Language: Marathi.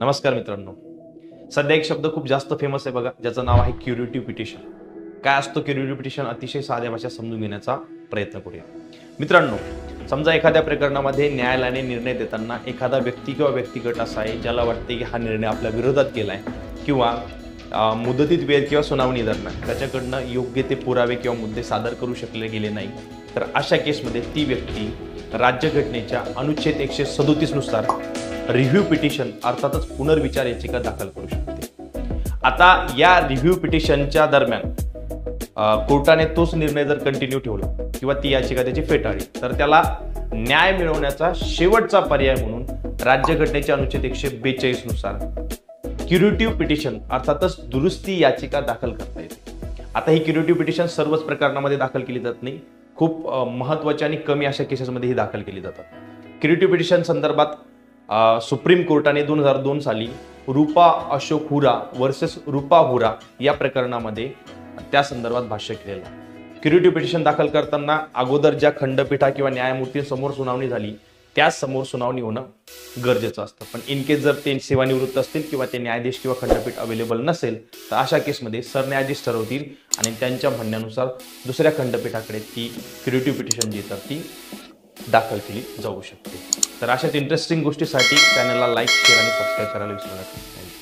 नमस्कार मित्रांनो. सध्या एक शब्द खूप जास्त फेमस आहे बघा, ज्याचं नाव आहे क्युरेटिव्ह पिटिशन. काय असतो क्युरेटिव्ह पिटिशन? अतिशय साध्या भाषेत समजून घेण्याचा प्रयत्न करूया. मित्रांनो, समजा एखाद्या प्रकरणामध्ये न्यायालयाने निर्णय देताना एखादा व्यक्ती किंवा व्यक्तिगट असा आहे ज्याला वाटते की हा निर्णय आपल्या विरोधात केलाय किंवा मुदतीत वेळ किंवा सुनावणी दरम्यान त्याच्याकडनं योग्य ते पुरावे किंवा मुद्दे सादर करू शकले गेले नाही, तर अशा केसमध्ये ती व्यक्ती राज्यघटनेच्या अनुच्छेद 137 नुसार रिव्ह्यू पिटिशन अर्थातच पुनर्विचार याचिका दाखल करू शकते. आता या रिव्ह्यू पिटिशनच्या दरम्यान कोर्टाने तोच निर्णय जर कंटिन्यू ठेवला किंवा ती याचिका त्याची फेटाळली, तर त्याला न्याय मिळवण्याचा शेवटचा पर्याय म्हणून राज्यघटनेच्या अनुच्छेद 142 नुसार क्युरेटिव्ह पिटिशन अर्थातच दुरुस्ती याचिका दाखल करता येते. आता ही क्युरेटिव्ह पिटिशन सर्वच प्रकरणामध्ये दाखल केली जात नाही. खूप महत्त्वाच्या आणि कमी अशा केसेसमध्ये ही दाखल केली जातात. क्युरेटिव्ह पिटिशन संदर्भात सुप्रीम कोर्टाने 2002 साली रूपा अशोक हुरा वर्सेस रूपा हुरा या प्रकरणामध्ये त्या संदर्भात भाष्य केलेलं आहे. क्युरेटिव्ह पिटिशन दाखल करताना अगोदर ज्या खंडपीठा किंवा न्यायमूर्तींसमोर सुनावणी झाली त्याच समोर सुनावणी होणं गरजेचं असतं. पण इन केस जर ते सेवानिवृत्त असतील किंवा ते न्यायाधीश किंवा खंडपीठ अवेलेबल नसेल, तर अशा केसमध्ये सरन्यायाधीश ठरवतील आणि त्यांच्या म्हणण्यानुसार दुसऱ्या खंडपीठाकडे ती क्युरेटिव्ह पिटिशन जी तर ती दाखल केली जाऊ शकते. तर अशाच इंटरेस्टिंग गोष्टीसाठी चॅनलला लाईक, शेअर आणि सबस्क्राईब करायला विसरू नका.